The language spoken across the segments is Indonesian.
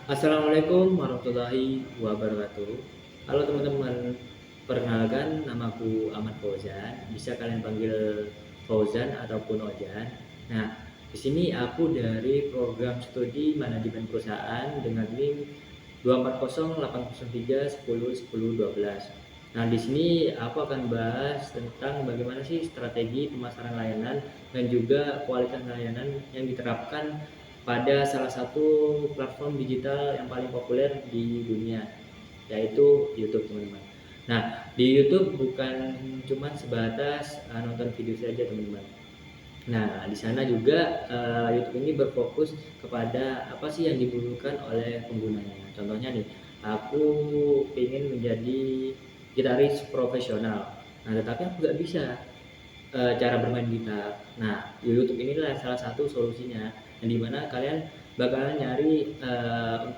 Assalamualaikum warahmatullahi wabarakatuh. Halo teman-teman, perkenalkan namaku Ahmad Fauzan. Bisa kalian panggil Fauzan ataupun Ojan. Nah, di sini aku dari program studi manajemen perusahaan dengan NIM 2408031010112. Nah, di sini aku akan bahas tentang bagaimana sih strategi pemasaran layanan dan juga kualitas layanan yang diterapkan pada salah satu platform digital yang paling populer di dunia, yaitu YouTube, teman-teman. Nah, di YouTube bukan cuma sebatas nonton video saja, teman-teman. Nah, di sana juga YouTube ini berfokus kepada apa sih yang dibutuhkan oleh penggunanya. Contohnya nih, aku ingin menjadi gitaris profesional. Nah, tetapi aku nggak bisa cara bermain gitar. Nah, YouTube inilah salah satu solusinya, yang dimana kalian bakalan nyari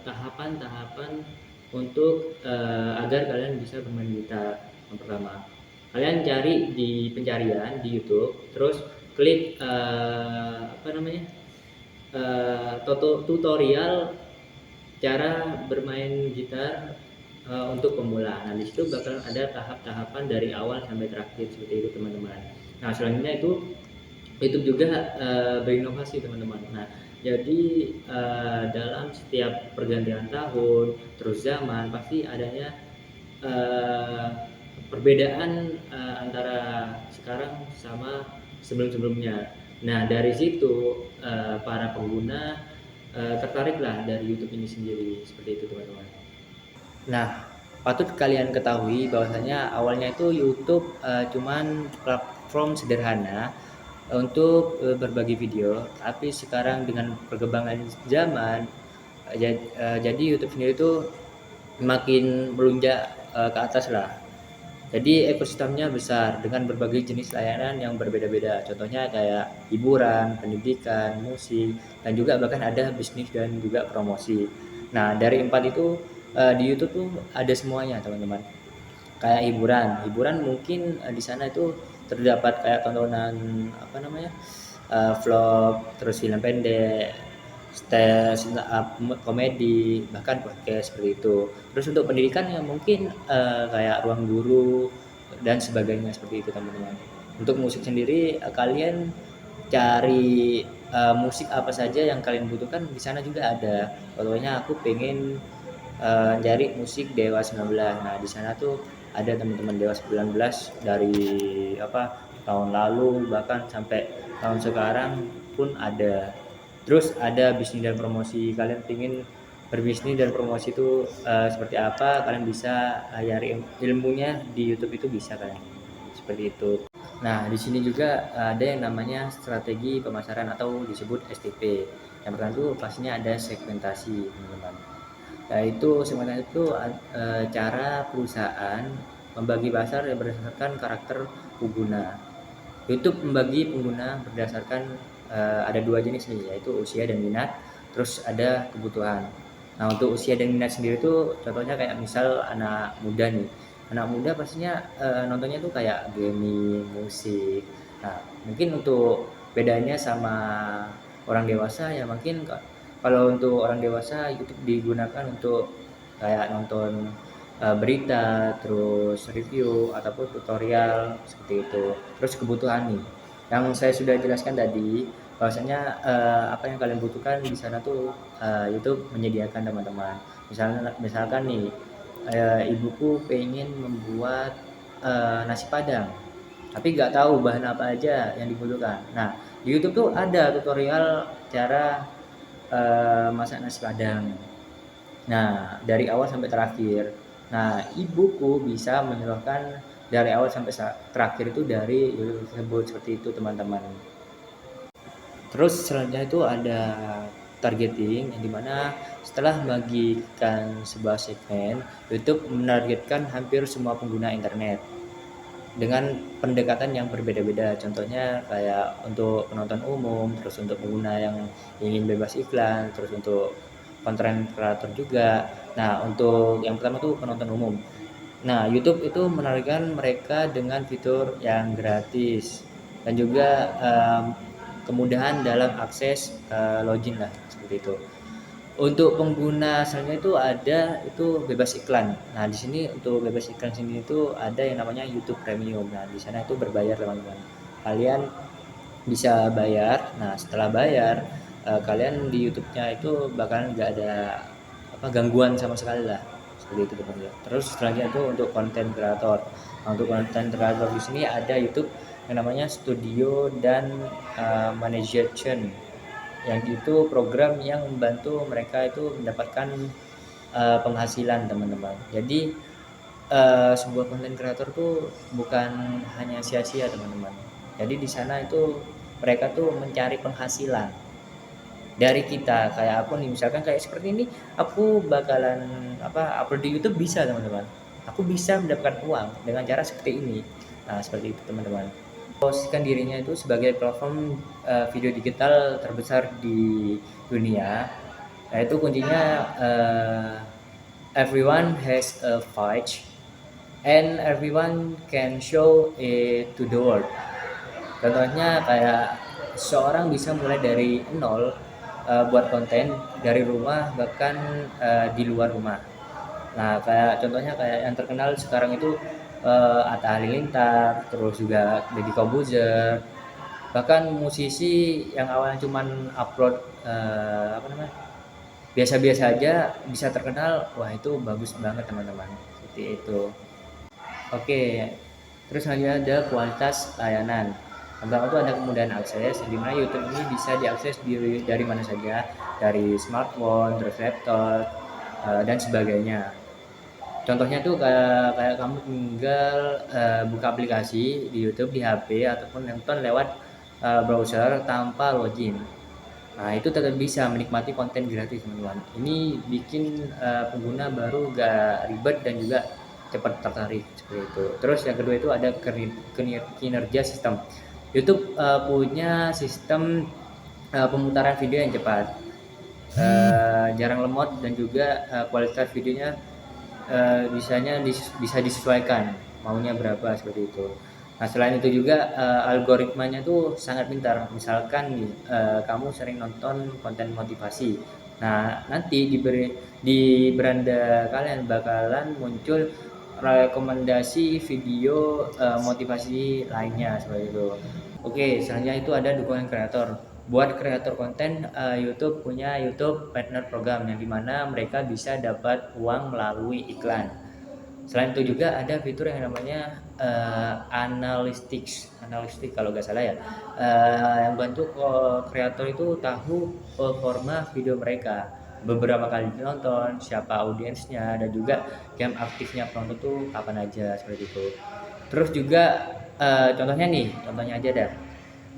tahapan-tahapan untuk agar kalian bisa bermain gitar. Yang pertama, kalian cari di pencarian di YouTube, terus klik apa namanya tutorial cara bermain gitar untuk pemula. Nah, di situ bakal ada tahap-tahapan dari awal sampai terakhir seperti itu, teman-teman. Nah, selanjutnya itu YouTube juga berinovasi, teman-teman. Nah, jadi dalam setiap pergantian tahun, terus zaman, pasti adanya eh, perbedaan antara sekarang sama sebelum-sebelumnya. Nah, dari situ para pengguna tertariklah dari YouTube ini sendiri, seperti itu, teman-teman. Nah, patut kalian ketahui bahwasanya awalnya itu YouTube cuman platform sederhana untuk berbagi video, tapi sekarang dengan perkembangan zaman, jadi YouTube sendiri itu makin melunjak ke atas lah. Jadi ekosistemnya besar dengan berbagai jenis layanan yang berbeda-beda. Contohnya kayak hiburan, pendidikan, musik, dan juga bahkan ada bisnis dan juga promosi. Nah, dari empat itu di YouTube tuh ada semuanya, teman-teman. Kayak hiburan mungkin di sana itu terdapat kayak tontonan apa namanya, vlog, terus film pendek, stand up komedi, bahkan podcast seperti itu. Terus untuk pendidikan ya mungkin kayak ruang guru dan sebagainya seperti itu, teman-teman. Untuk musik sendiri kalian cari musik apa saja yang kalian butuhkan di sana juga ada. Contohnya aku pengen cari musik Dewa 19. Nah, di sana tuh ada teman-teman Dewa 19 dari apa tahun lalu bahkan sampai tahun sekarang pun ada. Terus ada bisnis dan promosi. Kalian ingin berbisnis dan promosi itu seperti apa? Kalian bisa cari ilmunya di YouTube, itu bisa kalian. Seperti itu. Nah, di sini juga ada yang namanya strategi pemasaran atau disebut STP. Yang pertama itu pastinya ada segmentasi, teman-teman. Yaitu segmentasi itu cara perusahaan membagi pasar berdasarkan karakter pengguna. YouTube membagi pengguna berdasarkan ada dua jenis nih, yaitu usia dan minat, terus ada kebutuhan. Nah, untuk usia dan minat sendiri itu contohnya kayak misal anak muda nih. Anak muda pastinya nontonnya tuh kayak gaming, musik. Nah, mungkin untuk bedanya sama orang dewasa ya mungkin kalau untuk orang dewasa YouTube digunakan untuk kayak nonton berita, terus review ataupun tutorial seperti itu. Terus kebutuhan nih, yang saya sudah jelaskan tadi, bahwasanya apa yang kalian butuhkan di sana tuh YouTube menyediakan, teman-teman. Misalkan nih, ibuku pengen membuat nasi padang, tapi nggak tahu bahan apa aja yang dibutuhkan. Nah, di YouTube tuh ada tutorial cara masak nasi padang. Nah, dari awal sampai terakhir. Nah, ibuku bisa menyalurkan dari awal sampai terakhir itu dari YouTube tersebut, seperti itu, teman-teman. Terus selanjutnya itu ada targeting, yang dimana setelah membagikan sebuah segmen, YouTube menargetkan hampir semua pengguna internet dengan pendekatan yang berbeda-beda. Contohnya kayak untuk penonton umum, terus untuk pengguna yang ingin bebas iklan, terus untuk konten kreator juga. Nah, untuk yang pertama tuh penonton umum. Nah, YouTube itu menargetkan mereka dengan fitur yang gratis dan juga kemudahan dalam akses login lah, seperti itu. Untuk pengguna selanjutnya itu ada itu bebas iklan. Nah, di sini untuk bebas iklan sini itu ada yang namanya YouTube Premium. Nah, di sana itu berbayar teman-teman. Kalian bisa bayar. Nah, setelah bayar, kalian di YouTube-nya itu bakalan nggak ada apa gangguan sama sekali lah. Seperti itu teman-teman. Terus selanjutnya itu untuk konten kreator. Nah, untuk konten kreator di sini ada YouTube yang namanya Studio dan Monetization, yang itu program yang membantu mereka itu mendapatkan penghasilan teman-teman. Jadi sebuah konten kreator tuh bukan hanya sia-sia teman-teman. Jadi di sana itu mereka tuh mencari penghasilan dari kita. Kayak aku nih misalkan kayak seperti ini, aku bakalan upload di YouTube bisa teman-teman. Aku bisa mendapatkan uang dengan cara seperti ini. Nah, seperti itu teman-teman. Posisikan dirinya itu sebagai platform video digital terbesar di dunia. Nah, itu kuncinya everyone has a voice and everyone can show it to the world. Contohnya kayak seorang bisa mulai dari nol, buat konten dari rumah bahkan di luar rumah. Nah, kayak contohnya kayak yang terkenal sekarang itu Atta Halilintar, terus juga Deddy Corbuzier, bahkan musisi yang awalnya cuman upload biasa-biasa aja bisa terkenal. Wah, itu bagus banget teman-teman, seperti itu. Oke, terus selanjutnya ada kualitas layanan. Yang pertama itu ada kemudahan akses, di mana YouTube ini bisa diakses dari mana saja, dari smartphone, terus laptop, dan sebagainya. Contohnya tuh kayak kamu tinggal buka aplikasi di YouTube di HP ataupun nonton lewat browser tanpa login. Nah, itu tetap bisa menikmati konten gratis teman-teman. Ini bikin pengguna baru gak ribet dan juga cepat tertarik seperti itu. Terus yang kedua itu ada kinerja sistem. YouTube punya sistem pemutaran video yang cepat, jarang lemot, dan juga kualitas videonya bisa disesuaikan maunya berapa seperti itu. Nah, selain itu juga algoritmanya tuh sangat pintar. Misalkan nih kamu sering nonton konten motivasi. Nah, nanti di beranda kalian bakalan muncul rekomendasi video motivasi lainnya seperti itu. Oke, selanjutnya itu ada dukungan kreator. Buat kreator konten, YouTube punya YouTube Partner Program yang dimana mereka bisa dapat uang melalui iklan. Selain itu juga ada fitur yang namanya analytics kalau nggak salah ya, yang bantu kreator itu tahu performa video mereka, beberapa kali ditonton, siapa audiensnya, dan juga jam aktifnya penonton tuh kapan aja seperti itu. Terus juga contohnya aja dah.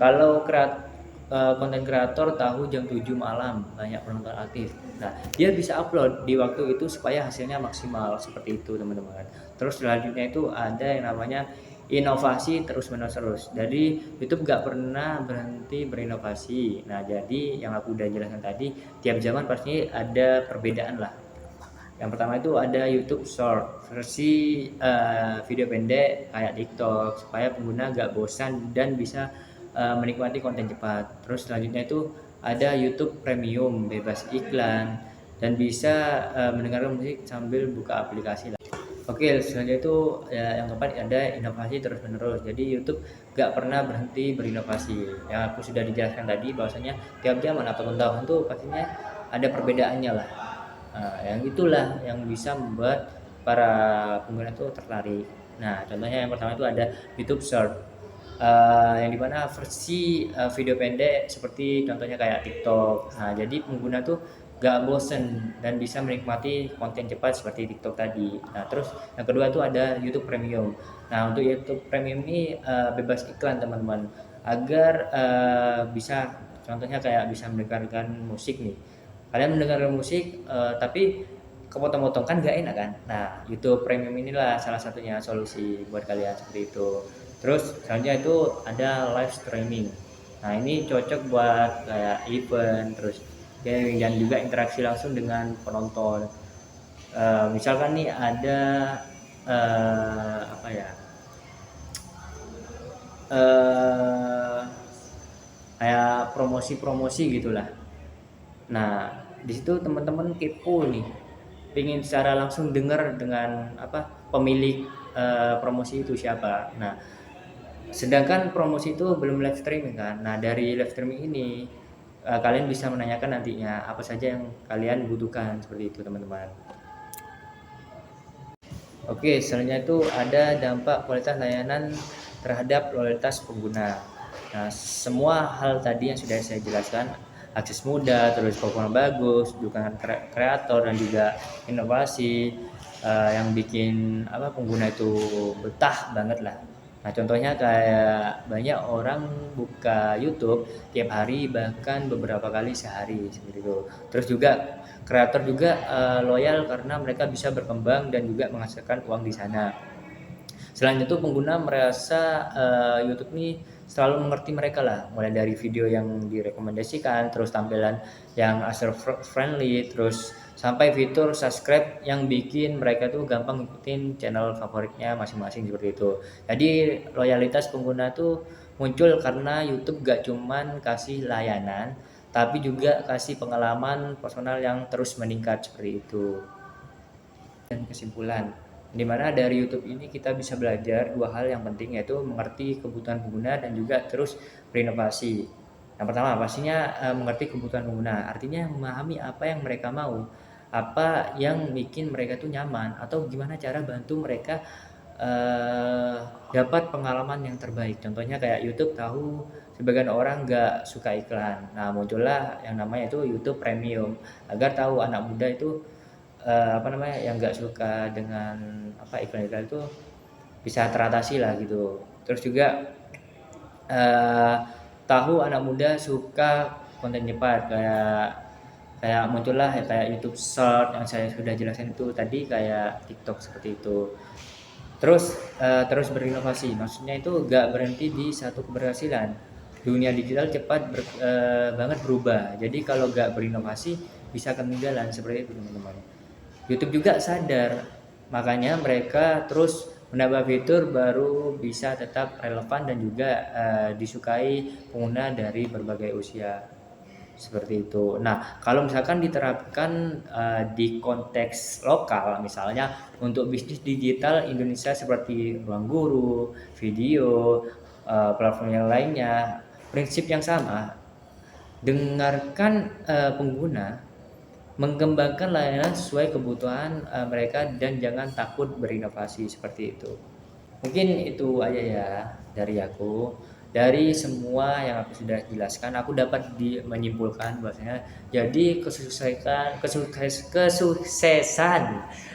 Kalau konten kreator tahu jam 7 malam banyak penonton aktif. Nah, dia bisa upload di waktu itu supaya hasilnya maksimal seperti itu, teman-teman. Terus selanjutnya itu ada yang namanya inovasi terus-menerus. Jadi YouTube gak pernah berhenti berinovasi. Nah, jadi yang aku udah jelaskan tadi, tiap zaman pasti ada perbedaan lah. Yang pertama itu ada YouTube Short, versi video pendek kayak TikTok, supaya pengguna gak bosan dan bisa menikmati konten cepat. Terus selanjutnya itu ada YouTube Premium, bebas iklan, dan bisa mendengarkan musik sambil buka aplikasi lah. Oke, selanjutnya itu ya, yang keempat ada inovasi terus menerus. Jadi YouTube gak pernah berhenti berinovasi. Yang aku sudah dijelaskan tadi bahwasanya tiap zaman ataupun tahun tuh pastinya ada perbedaannya lah. Nah, yang itulah yang bisa membuat para pengguna itu tertarik. Nah, contohnya yang pertama itu ada YouTube Short, yang dimana versi video pendek seperti contohnya kayak TikTok. Nah, jadi pengguna tuh gak bosen dan bisa menikmati konten cepat seperti TikTok tadi. Nah, terus yang kedua itu ada YouTube Premium. Nah, untuk YouTube Premium ini bebas iklan teman-teman, agar bisa contohnya kayak bisa mendengarkan musik nih. Kalian mendengarkan musik tapi kepotong-potong kan gak enak kan. Nah, YouTube Premium inilah salah satunya solusi buat kalian seperti itu. Terus selanjutnya itu ada live streaming. Nah, ini cocok buat kayak event, terus dan juga interaksi langsung dengan penonton. Misalkan nih ada apa ya, kayak promosi-promosi gitulah. Nah, di situ teman-teman kepo nih, ingin secara langsung dengar dengan pemilik promosi itu siapa. Nah, sedangkan promosi itu belum live streaming kan. Nah, dari live streaming ini kalian bisa menanyakan nantinya apa saja yang kalian butuhkan, seperti itu teman-teman. Oke, selanjutnya itu ada dampak kualitas layanan terhadap loyalitas pengguna. Nah, semua hal tadi yang sudah saya jelaskan, akses mudah, terus performa bagus, dukungan kreator dan juga inovasi yang bikin pengguna itu betah banget lah. Nah, contohnya kayak banyak orang buka YouTube tiap hari bahkan beberapa kali sehari seperti itu. Terus juga kreator juga loyal karena mereka bisa berkembang dan juga menghasilkan uang di sana. Selain itu pengguna merasa YouTube ini selalu mengerti mereka lah, mulai dari video yang direkomendasikan, terus tampilan yang user friendly, terus sampai fitur subscribe yang bikin mereka tuh gampang ngikutin channel favoritnya masing-masing seperti itu. Jadi loyalitas pengguna tuh muncul karena YouTube gak cuman kasih layanan, tapi juga kasih pengalaman personal yang terus meningkat seperti itu. Dan kesimpulan, di mana dari YouTube ini kita bisa belajar dua hal yang penting, yaitu mengerti kebutuhan pengguna dan juga terus berinovasi. Yang pertama pastinya mengerti kebutuhan pengguna, artinya memahami apa yang mereka mau, apa yang bikin mereka tuh nyaman, atau gimana cara bantu mereka dapat pengalaman yang terbaik. Contohnya kayak YouTube tahu sebagian orang nggak suka iklan, nah muncullah yang namanya itu YouTube Premium agar tahu anak muda itu yang nggak suka dengan iklan-iklan itu bisa teratasi lah gitu. Terus juga tahu anak muda suka konten cepat, kayak muncullah kayak YouTube Short yang saya sudah jelaskan itu tadi, kayak TikTok seperti itu. Terus berinovasi, maksudnya itu gak berhenti di satu keberhasilan. Dunia digital cepat banget berubah, jadi kalau gak berinovasi bisa ketinggalan seperti itu teman-teman. YouTube juga sadar, makanya mereka terus menambah fitur baru bisa tetap relevan dan juga disukai pengguna dari berbagai usia seperti itu. Nah, kalau misalkan diterapkan di konteks lokal, misalnya untuk bisnis digital Indonesia seperti ruang guru, video, platform yang lainnya, prinsip yang sama, dengarkan pengguna, mengembangkan layanan sesuai kebutuhan mereka dan jangan takut berinovasi seperti itu. Mungkin itu aja ya dari aku. Dari semua yang aku sudah jelaskan, aku dapat menyimpulkan bahwasanya jadi kesuksesan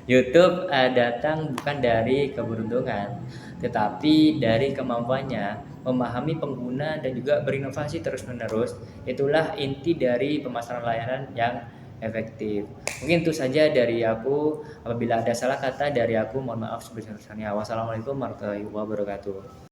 YouTube datang bukan dari keberuntungan, tetapi dari kemampuannya memahami pengguna dan juga berinovasi terus-menerus. Itulah inti dari pemasaran layanan yang efektif. Mungkin itu saja dari aku. Apabila ada salah kata dari aku, mohon maaf sebesar-besarnya. Wassalamualaikum warahmatullahi wabarakatuh.